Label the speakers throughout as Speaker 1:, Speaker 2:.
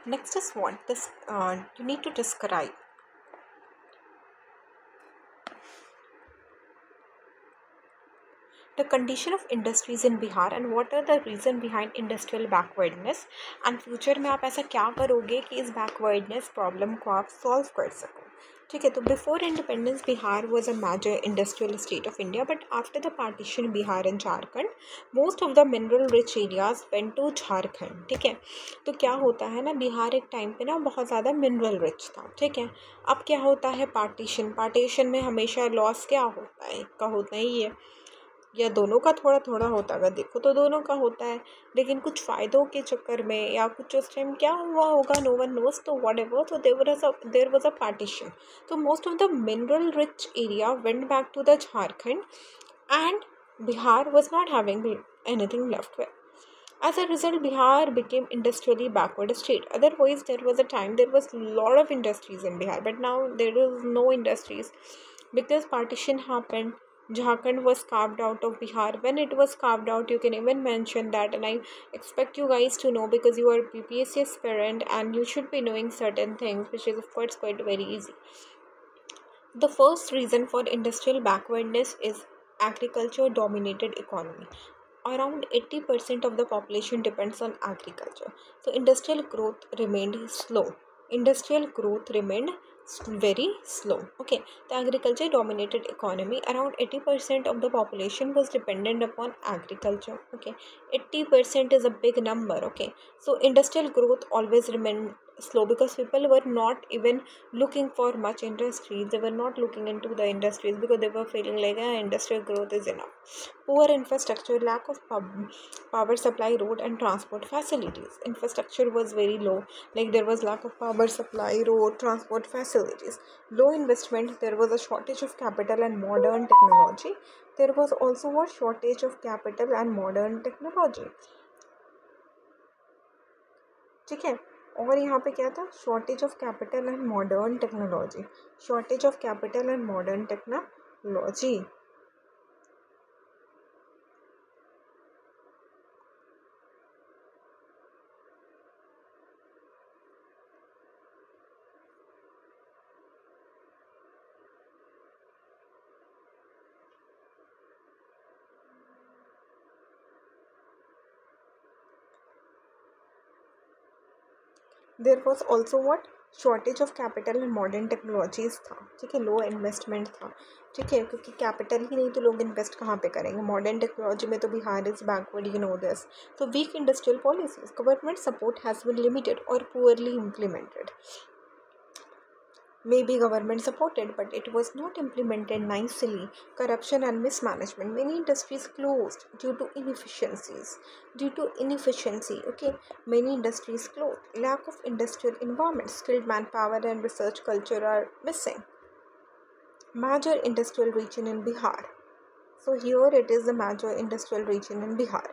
Speaker 1: Next is what this you need to describe the condition of industries in Bihar and what are the reason behind industrial backwardness and future में आप ऐसा क्या करोगे कि इस backwardness problem को आप solve कर सको. ठीक है, तो before independence Bihar was a major industrial state of India, but after the partition Bihar and Jharkhand most of the mineral rich areas went to Jharkhand. ठीक है, तो क्या होता है ना, बिहार एक टाइम पे ना बहुत ज़्यादा मिनरल रिच था. ठीक है, अब क्या होता है, पार्टीशन में हमेशा लॉस क्या होता है, का होता ही है, या दोनों का थोड़ा थोड़ा होता है. अगर देखो तो दोनों का होता है, लेकिन कुछ फ़ायदों के चक्कर में या कुछ उस टाइम क्या हुआ होगा, नो वन नोस. तो वॉट एवर, तो देर वॉज अ पार्टीशन. तो most of the mineral rich area went back to the Jharkhand and Bihar was not having anything left with. As a result, Bihar became industrially backward state. Otherwise, there was a time there was lot of industries in Bihar, but now there is no industries because partition happened. Jharkhand was carved out of Bihar. When it was carved out, you can even mention that, and I expect you guys to know because you are PPSC aspirant and you should be knowing certain things, which is of course quite very easy. The first reason for industrial backwardness is agriculture dominated economy. Around 80% of the population depends on agriculture. So industrial growth remained slow. Industrial growth remained very slow. Okay, the agriculture dominated economy. Around 80% of the population was dependent upon agriculture. Okay, 80% is a big number. Okay, so industrial growth always remained slow because people were not even looking for much industries. They were not looking into the industries because they were feeling like industrial growth is enough. Poor infrastructure, lack of power supply, road and transport facilities. Infrastructure was very low, like there was lack of power supply, road, transport facilities. Low investment, there was a shortage of capital and modern technology. There was also a shortage of capital and modern technology. ठीक है, और यहाँ पे क्या था, shortage of capital and modern technology. Shortage of capital and modern technology. There was also what, shortage of capital and modern technologies था. ठीक है, लो इन्वेस्टमेंट था. ठीक है, क्योंकि कैपिटल ही नहीं तो लोग इन्वेस्ट कहाँ पे करेंगे. मॉडर्न टेक्नोलॉजी में तो Bihar is backward, you know this. तो weak industrial policies, government support has been limited और poorly implemented. Maybe government supported, but it was not implemented nicely. Corruption and mismanagement. Many industries closed due to inefficiencies. Okay, many industries closed. Lack of industrial environment. Skilled manpower and research culture are missing. Major industrial region in Bihar. So here it is the major industrial region in Bihar.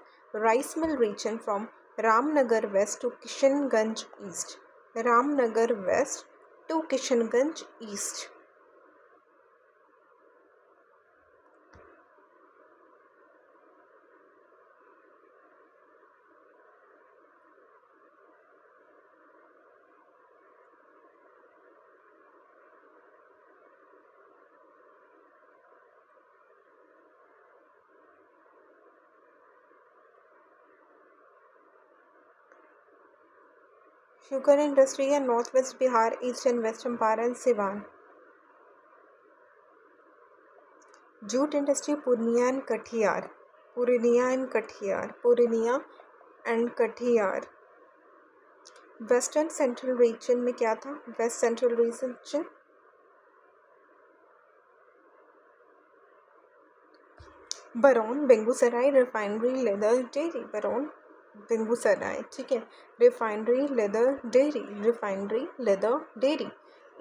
Speaker 1: Rice mill region from Ramnagar West to Kishanganj East. Ramnagar West to Kishanganj East. Sugar industry in northwest Bihar, east and west Champaran and Siwan. Jute industry Purnia and Kathiawar. Western Central region में क्या था? West Central region Baron, Bengusarai, refinery, leather, dairy. Baron, Bengusarai. ठीक है, refinery, leather, dairy.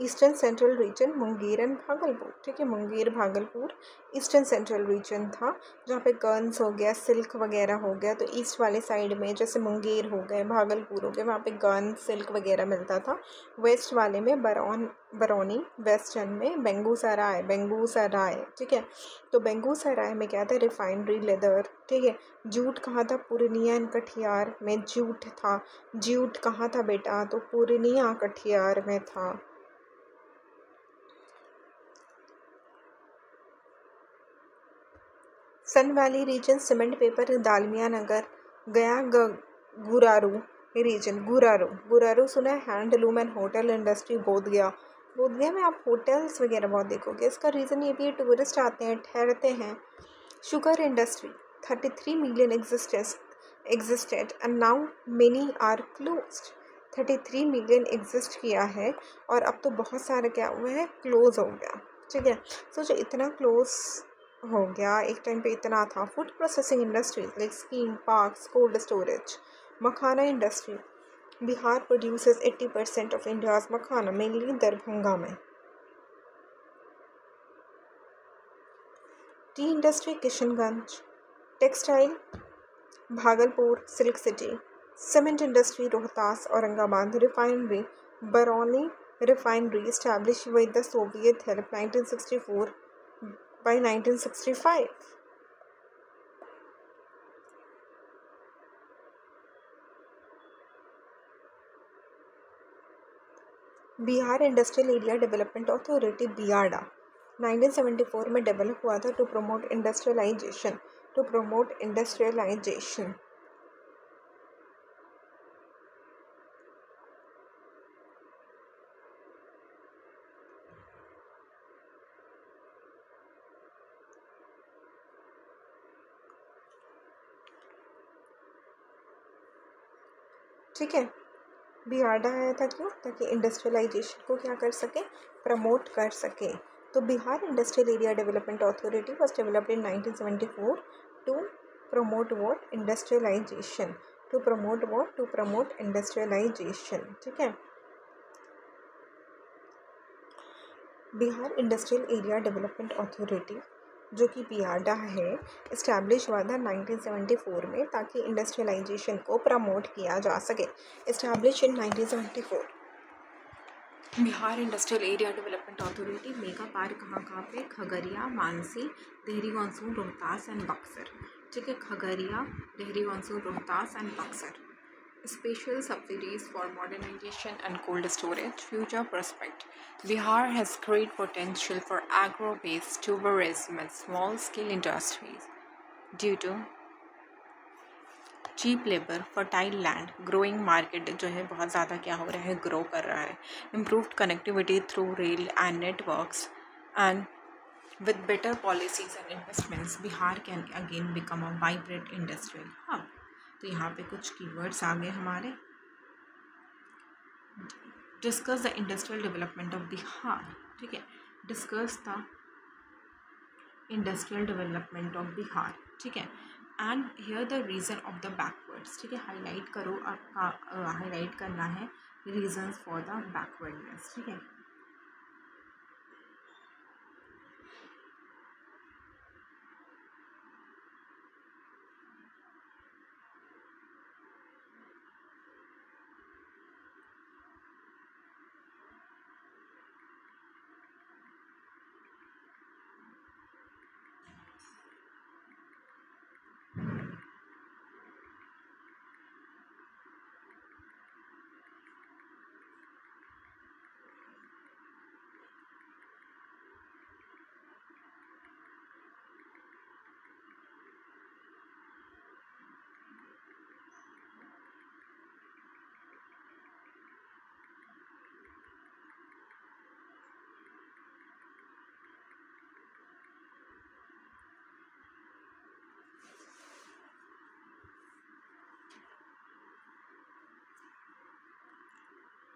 Speaker 1: Eastern central region Munger and Bhagalpur, ठीक है, Munger Bhagalpur eastern central region था, जहाँ पे गन्स हो गया, सिल्क वगैरह हो गया। तो ईस्ट वाले साइड में जैसे मुंगेर हो गए, भागलपुर हो गए, वहाँ पे गन सिल्क वगैरह मिलता था। वेस्ट वाले में बरौनी, वेस्टर्न में बेंगूसराय, ठीक है। तो बेंगूसराय में क्या था, रिफाइनरी लेदर, ठीक है। जूट कहाँ था, पूर्णिया एंड कटिहार में जूट था। जूट कहाँ था बेटा, तो पूर्णिया कटिहार में था। Son valley region cement paper Dalmia Nagar Gaya, Guraru region, Guraru सुना है, handloom and hotel industry Bodhgaya में आप होटल्स वगैरह बहुत देखोगे। इसका रीज़न ये भी है, टूरिस्ट आते हैं, ठहरते हैं। Sugar industry 33 million existed and now many are closed। 33 million exist किया है और अब तो बहुत सारा क्या हुआ है, क्लोज हो गया, ठीक है। सोचो इतना क्लोज हो गया, एक टाइम पे इतना था। Food processing industries like scheme parks, cold storage, makhana industry. Bihar produces 80% of India's makhana, mainly Darbhanga में। Tea industry Kishanganj, textile Bhagalpur silk city, cement industry Rohtas Aurangabad, refinery Barauni refinery established with the Soviet help 1964 by 1965। Bihar industrial area development authority BIADA 1974 में develop हुआ था to promote industrialisation. ठीक है, बियाडा आया था क्यों, ताकि इंडस्ट्रियलाइजेशन को क्या कर सके, प्रमोट कर सके। तो Bihar industrial area development authority was developed in 1974 to promote what, industrialisation, to promote industrialisation, ठीक है। Bihar industrial area development authority जो कि बियाडा है, इस्टेब्लिश हुआ था 1974 में, ताकि इंडस्ट्रियलाइजेशन को प्रमोट किया जा सके। Establish in 1974। Bihar industrial area development authority mega park कहाँ पे, खगड़िया, मानसी, देहरी मानसून, रोहतास एंड बक्सर, ठीक है। Khagaria, Dehri monsoon, Rohtas and Buxar. Special subsidies for modernization and cold storage. Future prospect. Bihar has great potential for agro-based tourism and small-scale industries due to cheap labor, fertile land, growing market जो है बहुत ज़्यादा क्या हो रहा है, ग्रो कर रहा है, improved connectivity through rail and networks, and with better policies and investments, Bihar can again become a vibrant industrial hub। तो यहाँ पे कुछ कीवर्ड्स आ गए हमारे। Discuss the industrial development of Bihar, ठीक है, discuss the industrial development of Bihar, ठीक है। And here the reason of the backwards, ठीक है, हाईलाइट करो, आपका हाईलाइट करना है रीजन्स फॉर द बैकवर्डनेस, ठीक है।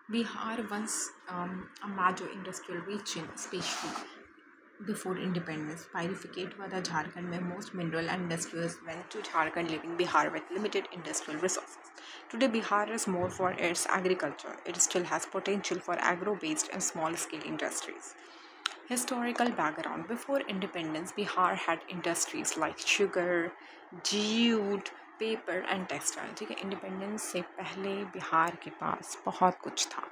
Speaker 1: Bihar once a major industrial region, especially before independence. Bifurcate हुआ था झारखंड में, most mineral and industrials went to Jharkhand, leaving Bihar with limited industrial resources. Today, Bihar is more for its agriculture. It still has potential for agro-based and small-scale industries. Historical background. Before independence, Bihar had industries like sugar, jute, paper and textile. ठीक है, independence से पहले बिहार के पास बहुत कुछ था.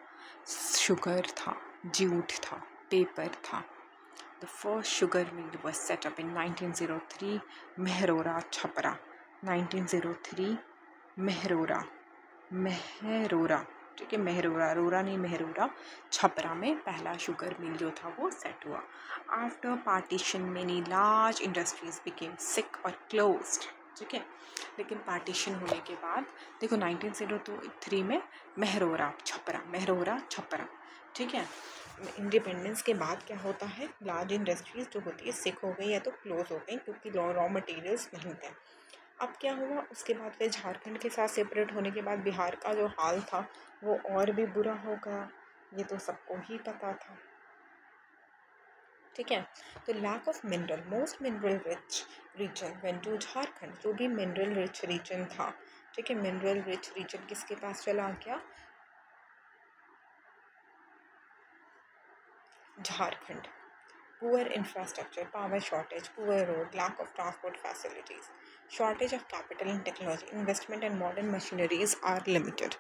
Speaker 1: Sugar था, jute था, पेपर था. The first sugar mill was set up in 1903 Mehrora Chhapra. 1903 Mehrora ठीक है, मेहरोरा, रोरा नहीं मेहरोरा, छपरा में पहला शुगर मिल जो था वो सेट हुआ. After partition many large industries became sick और क्लोज्ड. ठीक है, लेकिन पार्टीशन होने के बाद देखो 1903 में मेहरोरा छपरा. ठीक है, इंडिपेंडेंस के बाद क्या होता है, लार्ज इंडस्ट्रीज जो होती है सिक हो गई या तो क्लोज हो गई क्योंकि रॉ मटेरियल्स नहीं थे. अब क्या हुआ, उसके बाद फिर झारखंड के साथ सेपरेट होने के बाद बिहार का जो हाल था वो और भी बुरा हो गया. ये तो सबको ही पता था. ठीक है, तो lack of mineral, most mineral rich region went to Jharkhand. जो भी मिनरल रिच रीजन था, ठीक है, मिनरल रिच रीजन किसके पास चला गया, Jharkhand. Poor infrastructure, power shortage, poor road, lack of transport facilities, shortage of capital and technology, investment in modern machineries are limited.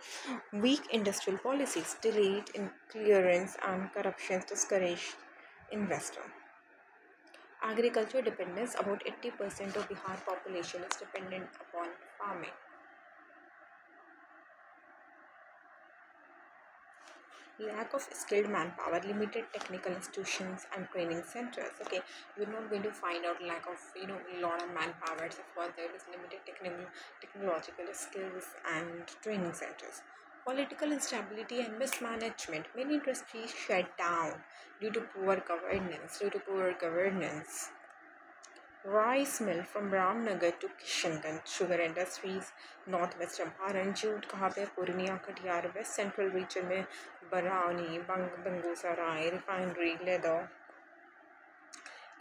Speaker 1: Weak industrial policies, delayed in clearance and corruption discourage investor. Agriculture dependence, about 80% of Bihar population is dependent upon farming. Lack of skilled manpower, limited technical institutions and training centers. Okay, you're not going to find out lack of a lot of manpower. Of course, there is limited technological skills and training centers. Political instability and mismanagement. Many industries shut down due to poor governance. Rice mill from Ramnagar to Kishanganj, sugar industries, northwest Champaran. Jute कहाँ पे, Purnia, Katihar. West central region में Barauni, Begusarai, refinery, leather.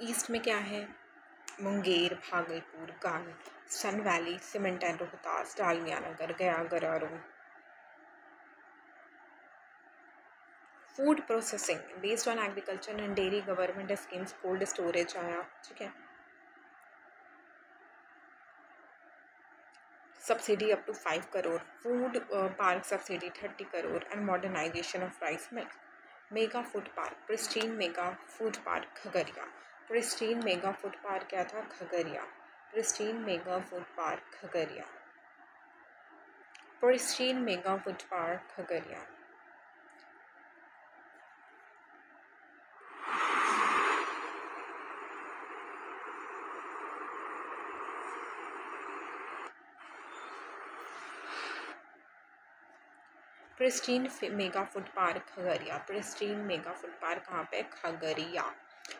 Speaker 1: East में क्या है, मुंगेर, भागलपुर, गांव. Son valley, cement and Rohtas, Dalmia Nagar, Gaya, Guraru. Food processing based on agriculture and dairy, government schemes, cold storage आया. ठीक है, subsidy up to 5 crore, food park subsidy 30 crore and modernization of rice mills. Mega food park, pristine mega food park Khagaria. pristine mega food park क्या था, Khagaria. pristine mega food park Khagaria. pristine mega food park Khagaria. Pristine mega food park Khagaria. Pristine mega food park कहाँ पे, खगड़िया.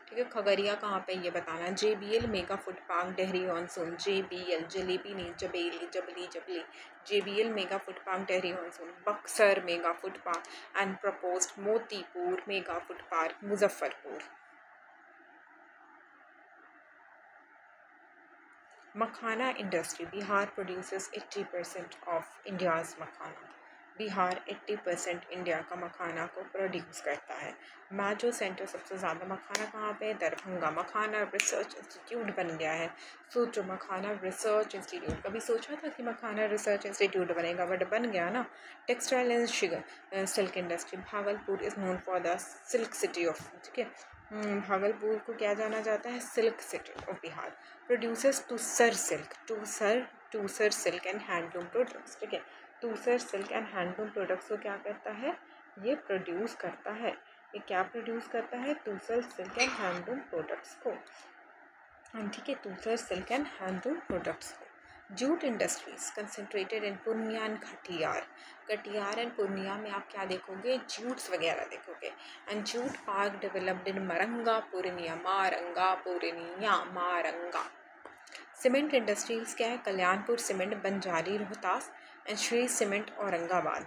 Speaker 1: ठीक है, खगड़िया कहाँ पे ये बताना. JBL mega food park Dehri ऑनसून. JBL jalebi नहीं, जबली. JBL mega food park Dehri ऑनसून. Buxar mega food park and proposed Motipur mega food park Muzaffarpur. Makhana industry. Bihar produces 80% of India's makhana. Bihar 80% India का मखाना को प्रोड्यूस करता है. मैजो सेंटर सबसे ज़्यादा मखाना कहाँ पे, दरभंगा. मखाना रिसर्च इंस्टीट्यूट बन गया है. सोचो, मखाना रिसर्च इंस्टीट्यूट, कभी सोचा था कि मखाना रिसर्च इंस्टीट्यूट बनेगा, बट बन गया ना. Textile and sugar silk industry. Bhagalpur is known for the silk city of. ठीक है, भागलपुर को क्या जाना जाता है, silk city of Bihar. Producers tussar silk, tussar silk and handloom products. ठीक है, tussar silk and handloom products को क्या करता है, ये प्रोड्यूस करता है. ये क्या प्रोड्यूस करता है, tussar silk and handloom products को. ठीक है, tussar silk and handloom products को. Jute industries concentrated in Purnia and Katihar and Purnia में आप क्या देखोगे, जूट्स वगैरह देखोगे. And jute park developed in Maranga Purnia. Cement industries क्या है, Kalyanpur cement, Banjari Rohtas and Shri cement Aurangabad.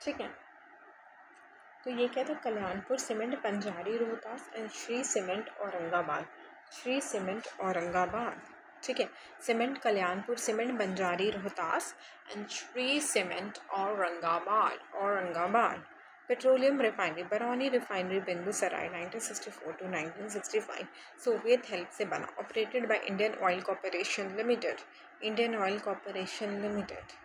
Speaker 1: ठीक है। तो ये क्या था, Kalyanpur cement, Banjari Rohtas and Shri cement Aurangabad, Shri cement Aurangabad. ठीक है, cement Kalyanpur cement, Banjari Rohtas and Shri cement Aurangabad, Aurangabad. Petroleum refinery, Barauni refinery Begusarai 1964 to 1965 Soviet help से बना, operated by Indian oil corporation limited, Indian oil corporation limited.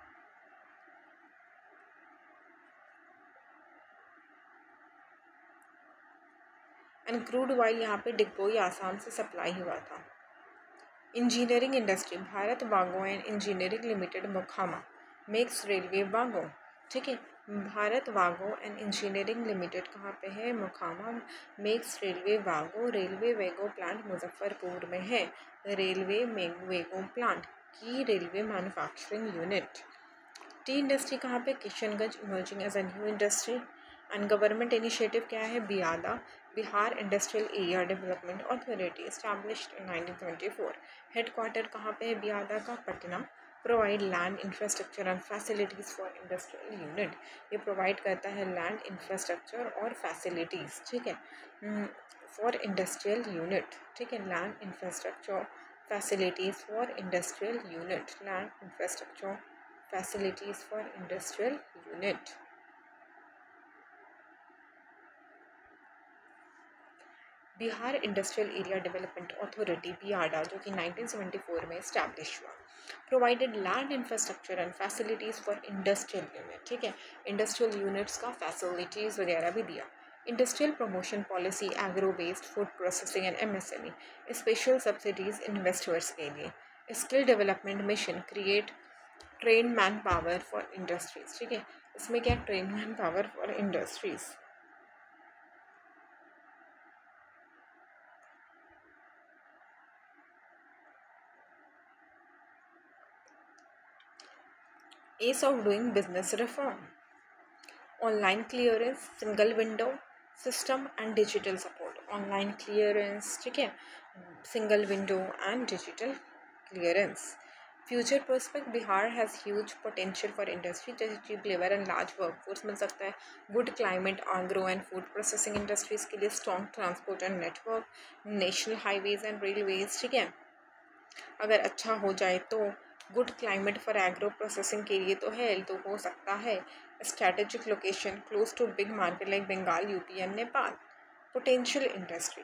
Speaker 1: And crude oil यहाँ पे डिगबोई आसाम से सप्लाई हुआ था। Engineering industry, Bharat wagon and engineering limited Mokama makes railway wagon. ठीक है, Bharat wagon and engineering limited कहाँ पे है, Mokama makes railway वागो, railway wagon plant Muzaffarpur में है, रेलवे वेगो प्लांट की railway manufacturing unit. Tea industry कहाँ पे, Kishanganj, emerging as a new industry. And government initiative क्या है, BIADA, Bihar industrial area development authority, established in 1924। Headquarter कहाँ पे है बियादा का, Patna. Provide land infrastructure and facilities for industrial unit, ये प्रोवाइड करता है लैंड इंफ्रास्ट्रक्चर और फैसिलिटीज़। ठीक है, फॉर इंडस्ट्रियल यूनिट। ठीक है, land infrastructure facilities for industrial unit, land infrastructure facilities for industrial unit। Bihar industrial area development authority BIADA, जो कि 1974 में इस्टेब्लिश हुआ, provided land infrastructure and facilities for industrial unit. ठीक है, इंडस्ट्रियल यूनिट्स का फैसिलिटीज़ वगैरह भी दिया। Industrial promotion policy, agro based food processing and MSME, special subsidies investors के लिए। Skill development mission, create train manpower for industries. ठीक है, इसमें क्या, train manpower for industries. Ease of doing business reform, online clearance, single window system and digital support, online clearance. ठीक है, single window and digital clearance. Future prospect, Bihar has huge potential for industry, जैसे cheap labour and large workforce मिल सकता है। Good climate, agro and food processing industries के लिए strong transport and network, national highways and railways. ठीक है, अगर अच्छा हो जाए तो good climate for agro processing के लिए तो है, तो हो सकता है। Strategic location close to big market like Bengal, UP and Nepal. Potential industry,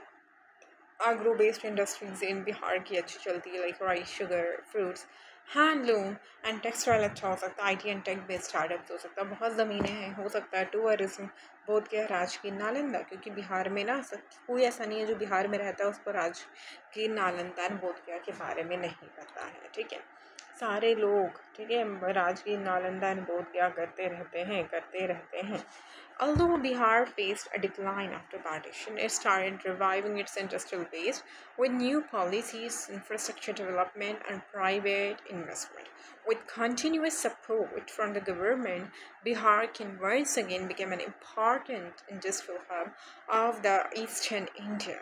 Speaker 1: agro based industries in Bihar की अच्छी चलती है, like rice, sugar, fruits, handloom and textile अच्छा हो सकता है। IT and tech based startups हो सकता है। बहुत ज़मीनें हैं, हो सकता है। टूरिज्म, बोध गया, राजगीर, नालंदा, क्योंकि बिहार में ना कोई ऐसा नहीं है जो बिहार में रहता है उसको राजगीर, नालंदा एंड बोध गया के बारे में नहीं पता है। ठीक है, सारे लोग, ठीक है, राजगीर, नालंदा एंड बोध गया करते रहते हैं। Although Bihar faced a decline after partition, it started reviving its industrial base with new policies, infrastructure development, and private investment. With continuous support from the government, Bihar can once again become an important industrial hub of the eastern India.